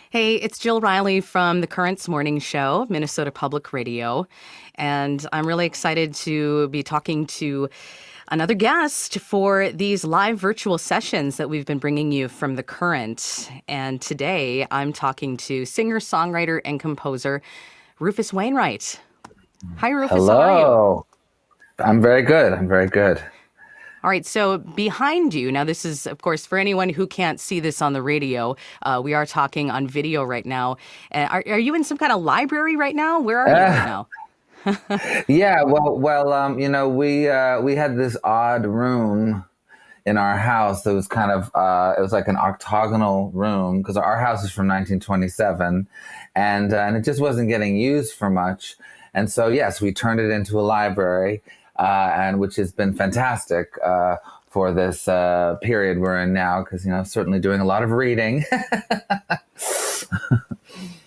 Hey, it's Jill Riley from the Currents Morning Show, Minnesota Public Radio. And I'm really excited to be talking to another guest for these live virtual sessions that we've been bringing you from the Current. And today I'm talking to singer, songwriter, and composer Rufus Wainwright. Hi, Rufus. How are you? Hello. I'm very good. I'm very good. All right, so behind you, now this is, of course, for anyone who can't see this on the radio, we are talking on video right now. Are you in some kind of library right now? Where are you right Uh, now? yeah, we had this odd room in our house that was kind of it was like an octagonal room because our house is from 1927, and it just wasn't getting used for much. And so yes, we turned it into a library, and which has been fantastic for this period we're in now because certainly doing a lot of reading.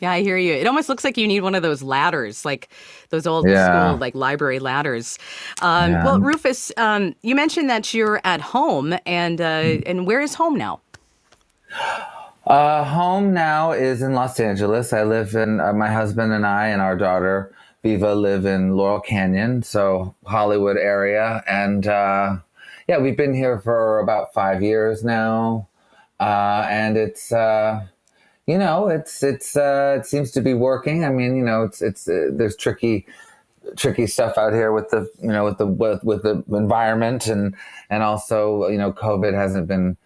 Yeah, I hear you. It almost looks like you need one of those ladders, like those old school, Yeah, like library ladders. yeah. Well, Rufus, you mentioned that you're at home, and where is home now? Home now is in Los Angeles. I live in my husband and I and our daughter Viva live in Laurel Canyon, so Hollywood area, and yeah, we've been here for about 5 years now, and it seems to be working. I mean, it's there's tricky stuff out here with the with the environment and also COVID hasn't been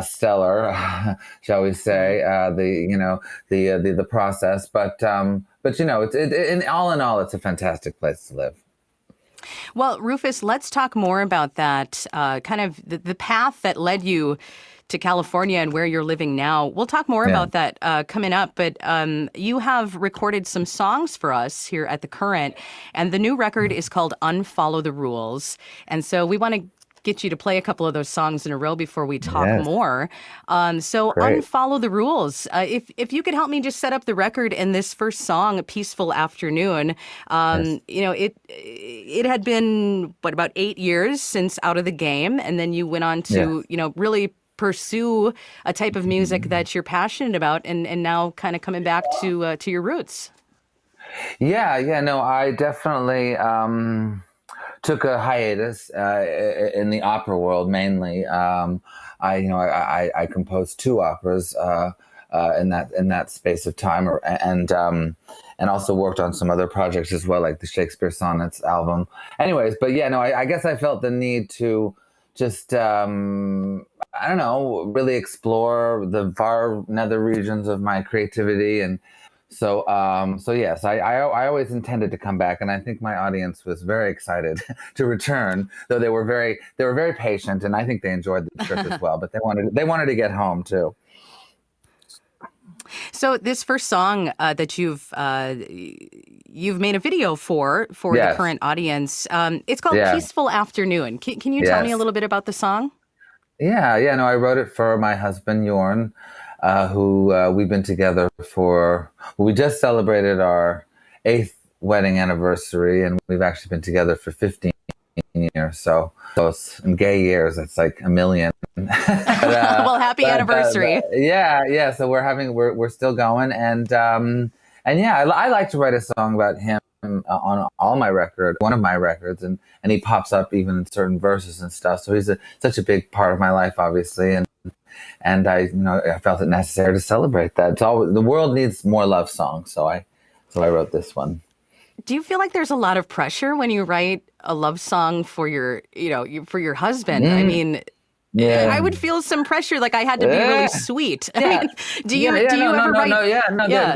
stellar, shall we say, the process. But in all, it's a fantastic place to live. Well, Rufus, let's talk more about that, kind of the path that led you to California and where you're living now. We'll talk more Yeah. about that coming up, but you have recorded some songs for us here at The Current, and the new record is called Unfollow the Rules. And so we want to get you to play a couple of those songs in a row before we talk Yes. more. So Great. Unfollow the Rules. If you could help me just set up the record in this first song, A Peaceful Afternoon. Yes. It had been, what, about 8 years since Out of the Game, and then you went on to, Yes. really pursue a type of music that you're passionate about, and now kind of coming back to your roots. Yeah. Yeah. No, I definitely took a hiatus in the opera world mainly. I composed two operas in that space of time, and also worked on some other projects as well, like the Shakespeare Sonnets album. Anyways, but yeah, no, I guess I felt the need to just I don't know, really explore the far nether regions of my creativity. And so yes, I always intended to come back, and I think my audience was very excited to return. Though they were very patient, and I think they enjoyed the trip as well. But they wanted to get home too. So this first song that you've made a video for the Yes, current audience, it's called yeah, Peaceful Afternoon. Can you tell me a yes, little bit about the song? yeah. No, I wrote it for my husband Jorn, who we've been together for. Well, we just celebrated our eighth wedding anniversary, and we've actually been together for 15 years. So it's, in gay years, it's like a million. Well, happy But anniversary. yeah, yeah. So we're still going, and yeah, I like to write a song about him on all my record, one of my records, and he pops up even in certain verses and stuff. So he's such a big part of my life, obviously, and I felt it necessary to celebrate that. The world needs more love songs, so I wrote this one. Do you feel like there's a lot of pressure when you write a love song for for your husband? I Mm, mean, I yeah. would feel some pressure, like I had to be really Eh, sweet. I yeah. mean, do Yeah, you yeah, do no, you no, ever no, write? no, yeah, no, Yeah.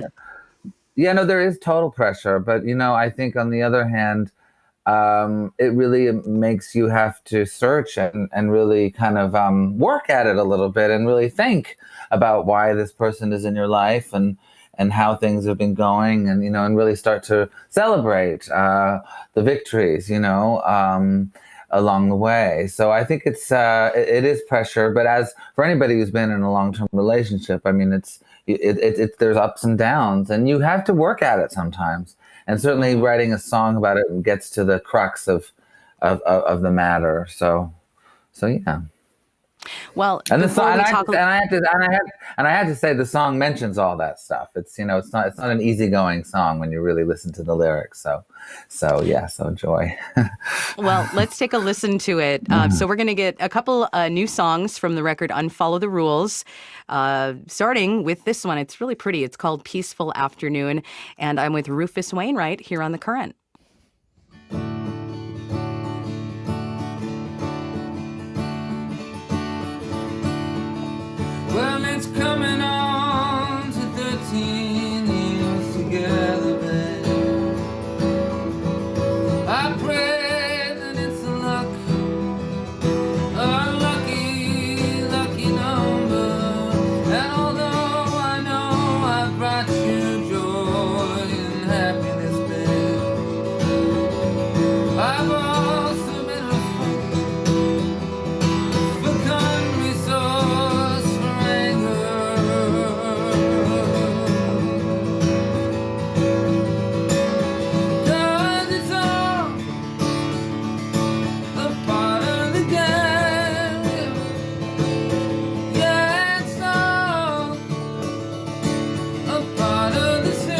yeah, no, there is total pressure, but I think on the other hand, it really makes you have to search and really kind of work at it a little bit and really think about why this person is in your life and how things have been going and really start to celebrate the victories along the way. So I think it is pressure, but as for anybody who's been in a long-term relationship, I mean there's ups and downs, and you have to work at it sometimes. And certainly Mhm. writing a song about it gets to the crux of the matter. So yeah. Well, And the before song, we talk, and I had to say the song mentions all that stuff. It's it's not an easygoing song when you really listen to the lyrics. So joy. well, let's take a listen to it. So we're going to get a couple new songs from the record "Unfollow the Rules," starting with this one. It's really pretty. It's called "Peaceful Afternoon," and I'm with Rufus Wainwright here on The Current. Well, it's coming on to 13 years together, babe. I pray that it's a lucky, lucky number. And although I know I brought you joy and happiness, babe, I've also been a for country sauce for anger. Cause it's all a part of the game. Yeah, it's all a part of the symphony.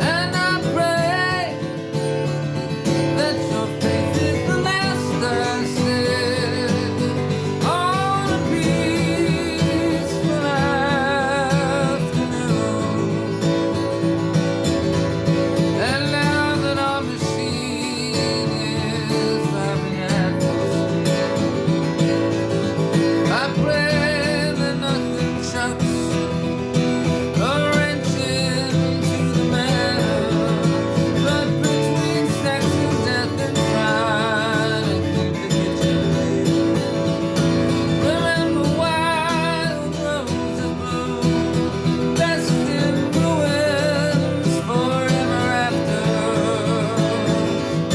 And I pray that your faith is the last I said on a peaceful afternoon. And now that our machine is laughing at us, I pray that nothing chucks a wrench into the matter. But between sex and death and pride, I keep the kitchen clean. Remember wild roses bloom, best in ruins forever after.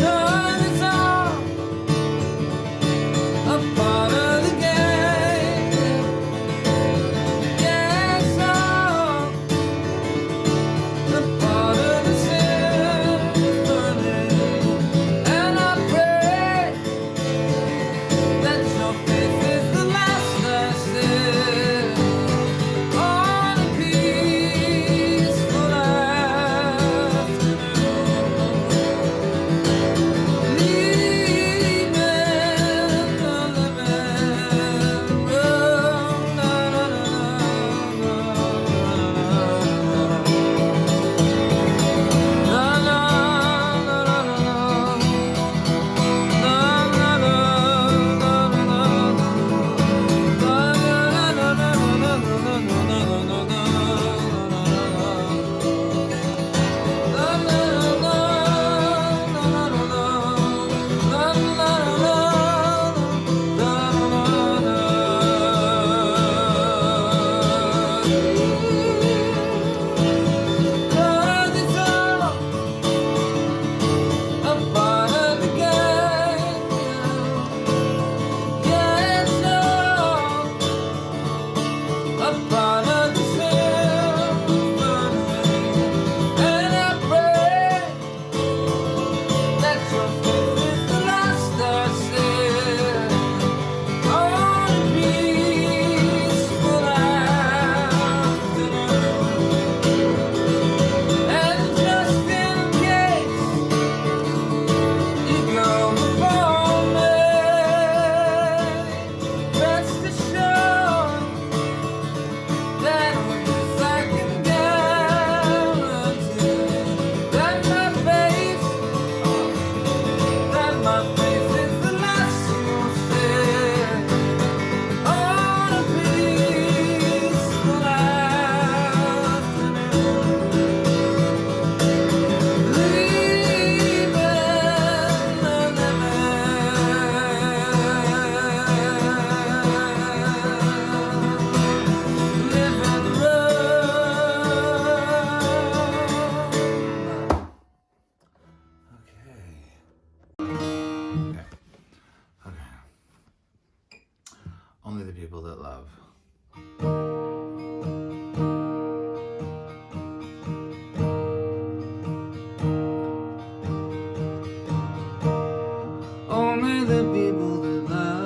Cause it's all a part of the game. Yeah, it's all a part of the symphony. And I pray that your faith is the last I said on a peaceful afternoon. Leaving the living room. Na, na, na, cause it's all a part of the game. Yeah, it's all a part of the symphony. And I pray that your faith is the last I said on a peaceful afternoon. And just in case you go before me, rest assured that with this I can guarantee that my face is the last you'll see on a peaceful afternoon. Leaving the living room. Okay. Only the people that love. Only the people that love.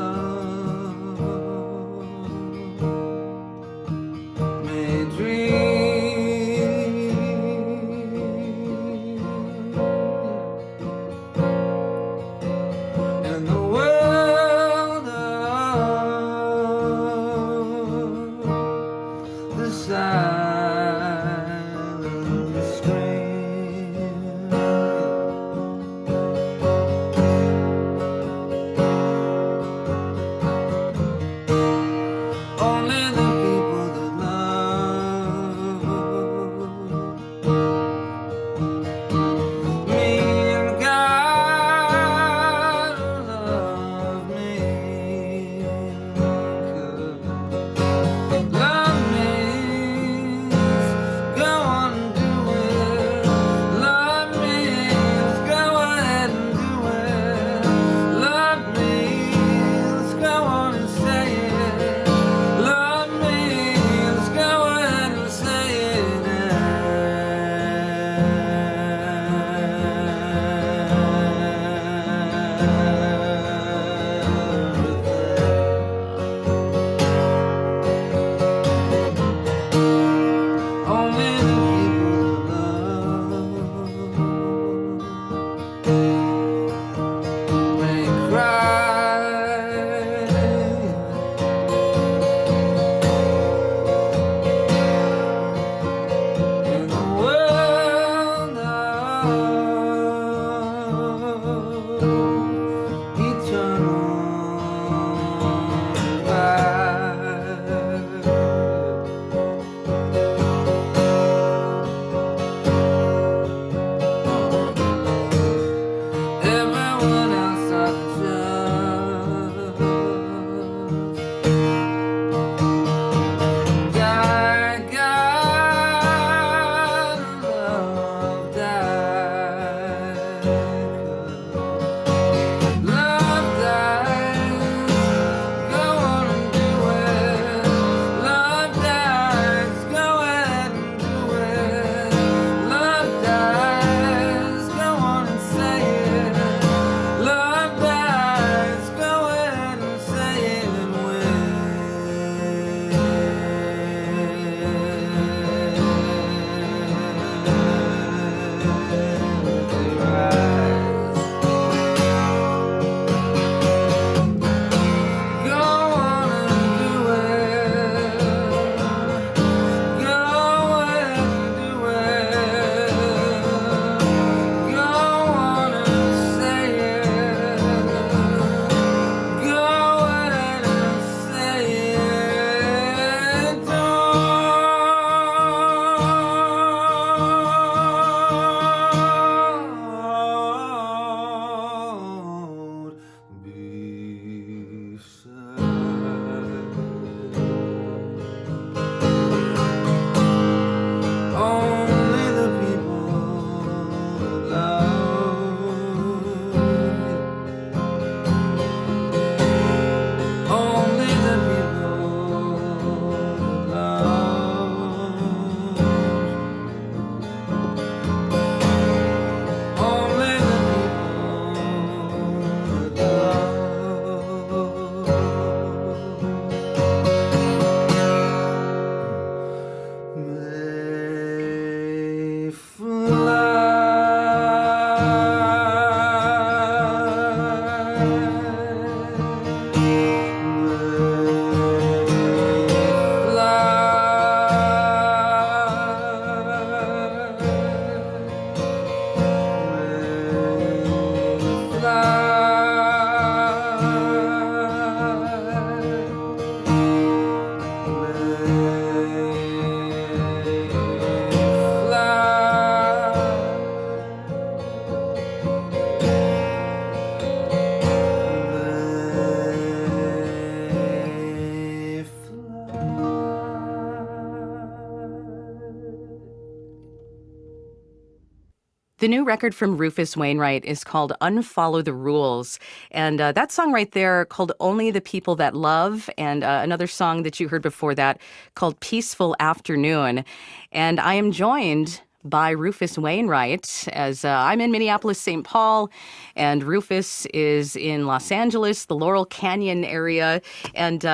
The new record from Rufus Wainwright is called Unfollow the Rules. And that song right there called Only the People That Love, and another song that you heard before that called Peaceful Afternoon. And I am joined by Rufus Wainwright as I'm in Minneapolis, St. Paul, and Rufus is in Los Angeles, the Laurel Canyon area. And,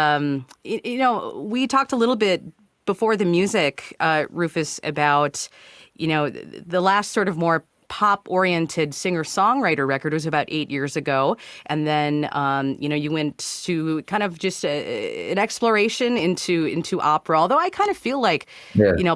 we talked a little bit before the music, Rufus, about, the last sort of more pop-oriented singer-songwriter record was about 8 years ago. And then, you went to kind of just an exploration into opera. Although I kind of feel like,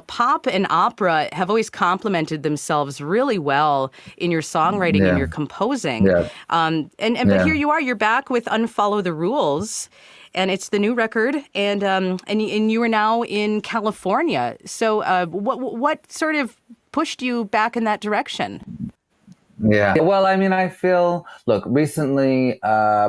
pop and opera have always complemented themselves really well in your songwriting and your composing. Yeah. But here you are, you're back with Unfollow the Rules. And it's the new record, and you are now in California. So, what sort of pushed you back in that direction? Yeah. Well, I mean, I feel, look, recently,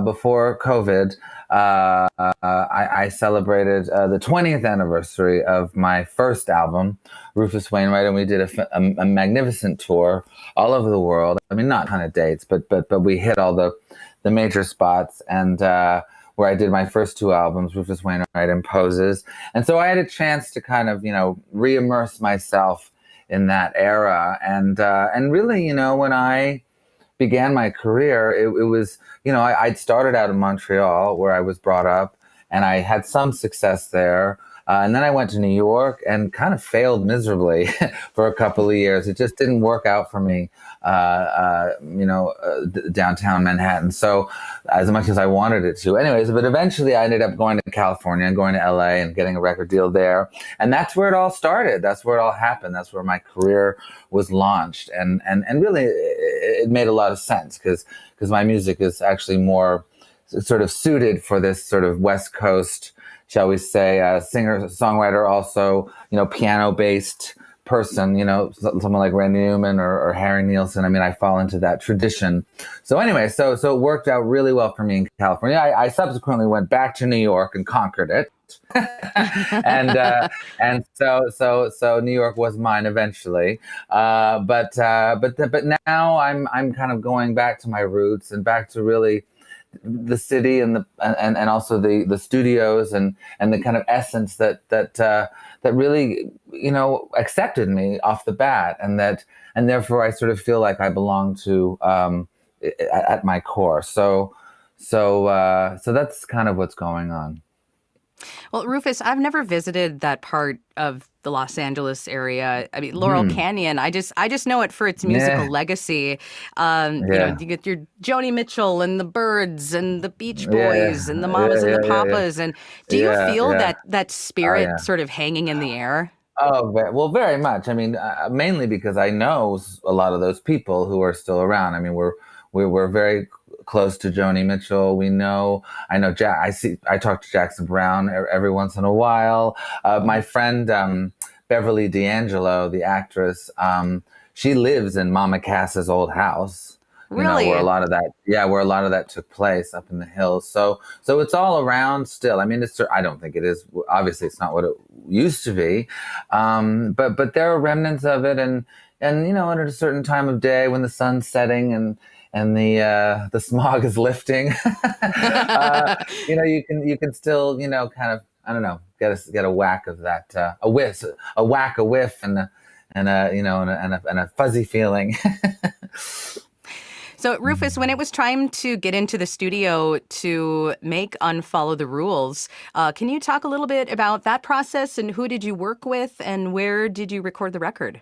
before COVID, I celebrated the 20th anniversary of my first album, Rufus Wainwright, and we did a magnificent tour all over the world. I mean, not a ton of dates, but we hit all the major spots, and where I did my first two albums, Rufus Wainwright and Poses. And so I had a chance to kind of, re-immerse myself in that era. And really, when I began my career, it was, I'd started out in Montreal, where I was brought up, and I had some success there. And then I went to New York and kind of failed miserably for a couple of years. It just didn't work out for me, downtown Manhattan. So as much as I wanted it to. Anyways, but eventually I ended up going to California and going to LA and getting a record deal there. And that's where it all started. That's where it all happened. That's where my career was launched. And really it made a lot of sense because my music is actually more sort of suited for this sort of West Coast, shall we say, singer, songwriter, also, piano-based person, someone like Randy Newman or Harry Nilsson. I mean, I fall into that tradition. So anyway, so it worked out really well for me in California. I subsequently went back to New York and conquered it. and so New York was mine eventually. But now I'm kind of going back to my roots and back to really the city and also the studios and the kind of essence that really accepted me off the bat, and therefore I sort of feel like I belong to at my core. So that's kind of what's going on. Well, Rufus, I've never visited that part of the Los Angeles area. I mean, Laurel Canyon. I just know it for its musical legacy. You get your Joni Mitchell and the Byrds and the Beach Boys and the Mamas and the Papas. And do you feel that spirit sort of hanging in the air? Oh, well, very much. I mean, mainly because I know a lot of those people who are still around. I mean, we're very close to Joni Mitchell. I know I talk to Jackson Brown every once in a while. My friend, Beverly D'Angelo, the actress, she lives in Mama Cass's old house. Really? Where a lot of that took place up in the hills. So it's all around still. I mean, I don't think it is. Obviously, it's not what it used to be. But there are remnants of it, and at a certain time of day when the sun's setting and the smog is lifting, you can still, kind of, I don't know, get a whack of that, a whiff, and a fuzzy feeling. So, Rufus, when it was time to get into the studio to make Unfollow the Rules, can you talk a little bit about that process and who did you work with and where did you record the record?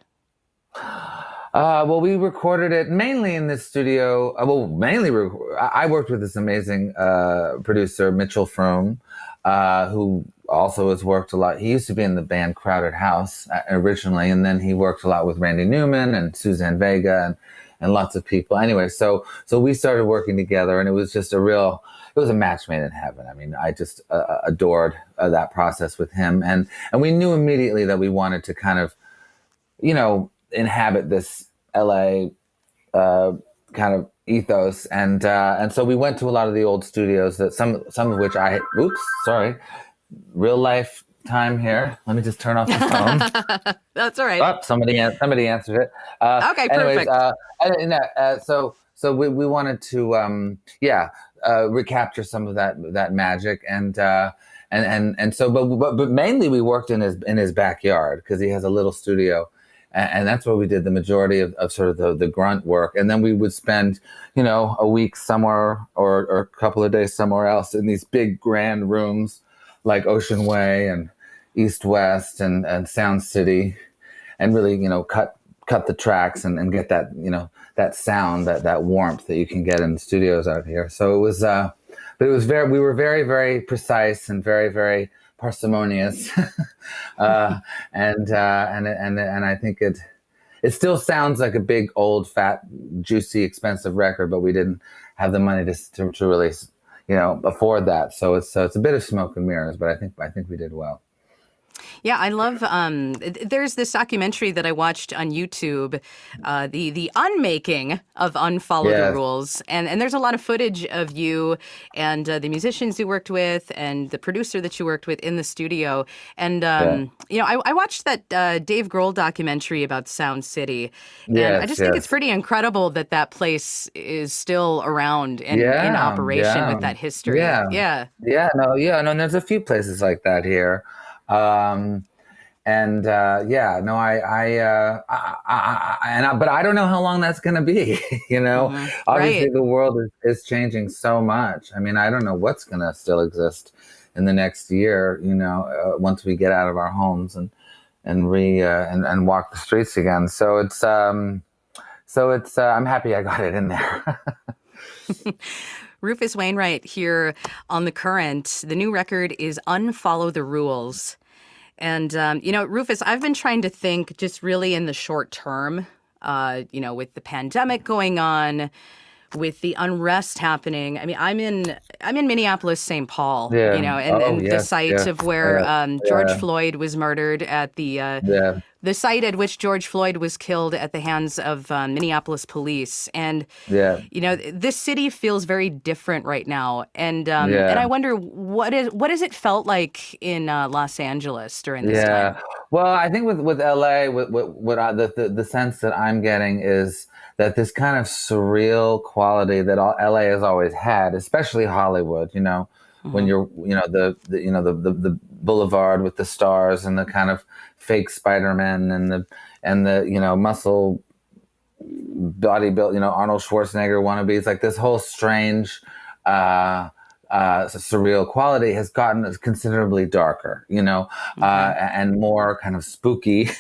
Well, we recorded it mainly in this studio. I worked with this amazing producer, Mitchell Froome, who also has worked a lot. He used to be in the band Crowded House originally, and then he worked a lot with Randy Newman and Suzanne Vega and lots of people. Anyway, so we started working together, and it was just it was a match made in heaven. I mean, I just adored that process with him, and we knew immediately that we wanted to kind of, inhabit this LA kind of ethos, and so we went to a lot of the old studios that some of which real life time here. Let me just turn off the phone. That's all right. Oh, somebody answered it. Okay, Anyways, perfect. so we wanted to recapture some of that magic and so but mainly we worked in his backyard because he has a little studio. And that's where we did the majority of sort of the grunt work. And then we would spend, a week somewhere or a couple of days somewhere else in these big grand rooms like Ocean Way and East West and Sound City, and really, cut the tracks and get that, that sound, that warmth that you can get in the studios out here. So it was, but it was we were very, very precise and very, very parsimonious. And I think it still sounds like a big, old, fat, juicy, expensive record, but we didn't have the money to really, afford that. So it's a bit of smoke and mirrors, but I think we did well. Yeah, I love. There's this documentary that I watched on YouTube, the unmaking of Unfollow the Yes. Rules, and there's a lot of footage of you and the musicians you worked with and the producer that you worked with in the studio. And I watched that Dave Grohl documentary about Sound City, and I just think it's pretty incredible that place is still around and in operation with that history. No, and there's a few places like that here. But I don't know how long that's going to be. Obviously the world is changing so much. I mean, I don't know what's going to still exist in the next year. Once we get out of our homes and walk the streets again. So it's I'm happy I got it in there. Rufus Wainwright here on The Current. The new record is Unfollow the Rules. And, Rufus, I've been trying to think just really in the short term, with the pandemic going on, with the unrest happening. I mean, I'm in Minneapolis, St. Paul, the site of where George Floyd was murdered at the site at which George Floyd was killed at the hands of Minneapolis police. And, this city feels very different right now. And I wonder, what has it felt like in Los Angeles during this time? Well, I think with LA, the sense that I'm getting is that this kind of surreal quality that LA has always had, especially Hollywood, when you're, the boulevard with the stars and the kind of fake Spider-Man and the muscle bodybuild, Arnold Schwarzenegger wannabes, like this whole strange, surreal quality has gotten considerably darker, and more kind of spooky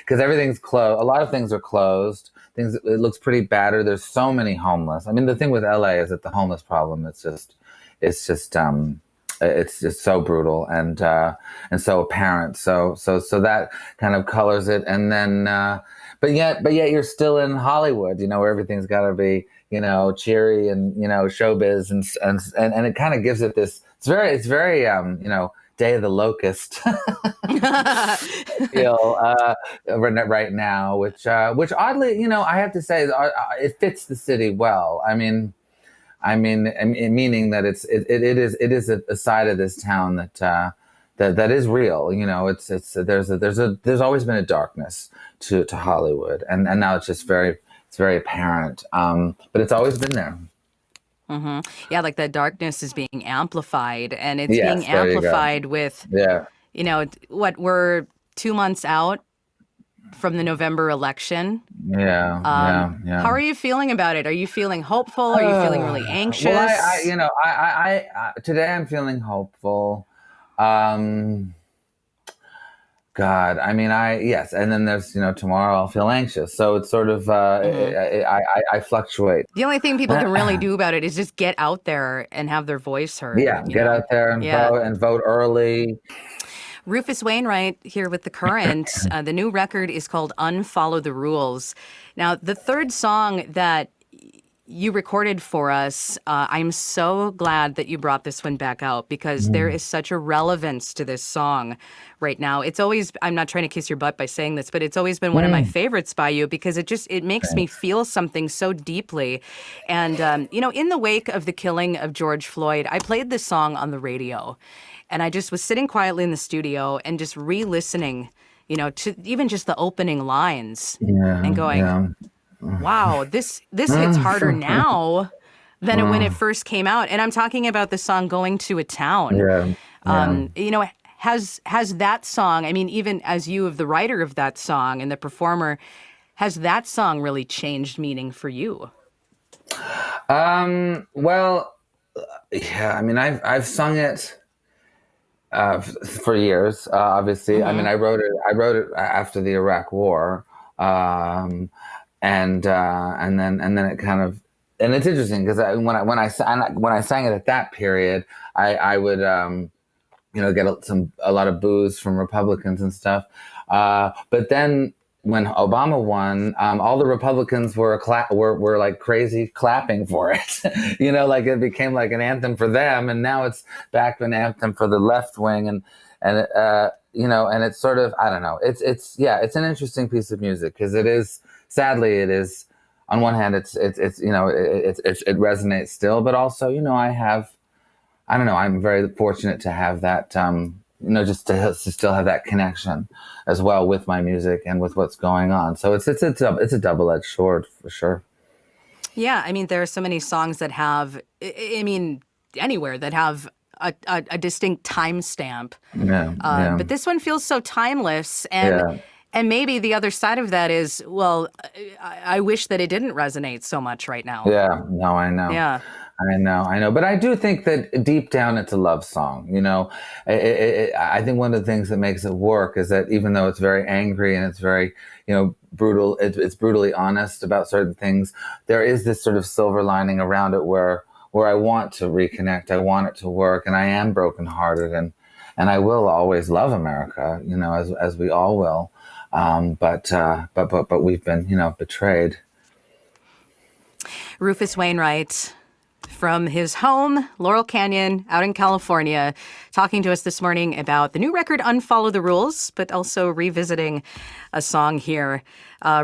because everything's closed. A lot of things are closed. It looks pretty battered. There's so many homeless. I mean, the thing with LA is that the homeless problem, it's just so brutal and so apparent. So that kind of colors it. And then, but yet you're still in Hollywood, where everything's got to be, cheery and, showbiz and it kind of gives it this, it's very, Day of the Locust feel right now, which oddly, I have to say, it fits the city well. I mean, meaning that it is a side of this town that is real. There's always been a darkness to Hollywood, and now it's just very apparent. But it's always been there. Mm-hmm. Yeah, like that darkness is being amplified, and it's being amplified with, we're 2 months out from the November election. How are you feeling about it? Are you feeling hopeful? Are you feeling really anxious? Well, I today I'm feeling hopeful. God, I mean, yes, and then there's tomorrow I'll feel anxious. So it's sort of I fluctuate. The only thing people can really do about it is just get out there and have their voice heard. Get out there and vote early. Rufus Wainwright here with The Current. The new record is called Unfollow the Rules. Now, the third song that you recorded for us. I'm so glad that you brought this one back out because there is such a relevance to this song right now. It's always, I'm not trying to kiss your butt by saying this, but it's always been one of my favorites by you because it makes me feel something so deeply. And, in the wake of the killing of George Floyd, I played this song on the radio and I just was sitting quietly in the studio and just re-listening, to even just the opening lines and going, Yeah. wow, this hits harder now than when it first came out. And I'm talking about the song "Going to a Town." Yeah. Has that song? I mean, even as you, of the writer of that song and the performer, has that song really changed meaning for you? Well, yeah. I mean, I've sung it for years. Obviously, I mean, I wrote it after the Iraq War, and then it kind of, and it's interesting because when I sang it at that period, I would get a lot of boos from Republicans and stuff. But then when Obama won, all the Republicans were like crazy clapping for it. Like it became like an anthem for them, and now it's back to an anthem for the left wing, and and it's sort of, I don't know. It's an interesting piece of music because it is, sadly, it is. On one hand, it resonates still, but also, I don't know. I'm very fortunate to have that, just to still have that connection as well with my music and with what's going on. So it's a double-edged sword for sure. Yeah, I mean, there are so many songs that have, I mean, anywhere that have a distinct timestamp. Yeah. But this one feels so timeless, Yeah. and maybe the other side of that is, well, I wish that it didn't resonate so much right now. Yeah. No, I know. Yeah. I know. But I do think that deep down it's a love song. I think one of the things that makes it work is that even though it's very angry and it's very, brutal, it's brutally honest about certain things, there is this sort of silver lining around it where I want to reconnect. I want it to work. And I am brokenhearted and I will always love America, as we all will. But we've been, betrayed. Rufus Wainwright, from his home, Laurel Canyon, out in California, talking to us this morning about the new record, Unfollow the Rules, but also revisiting a song here.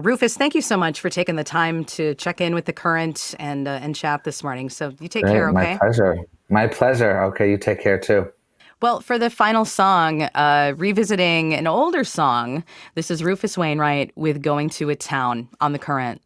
Rufus, thank you so much for taking the time to check in with The Current and chat this morning. So you take care, okay? My pleasure. Okay, you take care too. Well, for the final song, revisiting an older song, this is Rufus Wainwright with Going to a Town on The Current.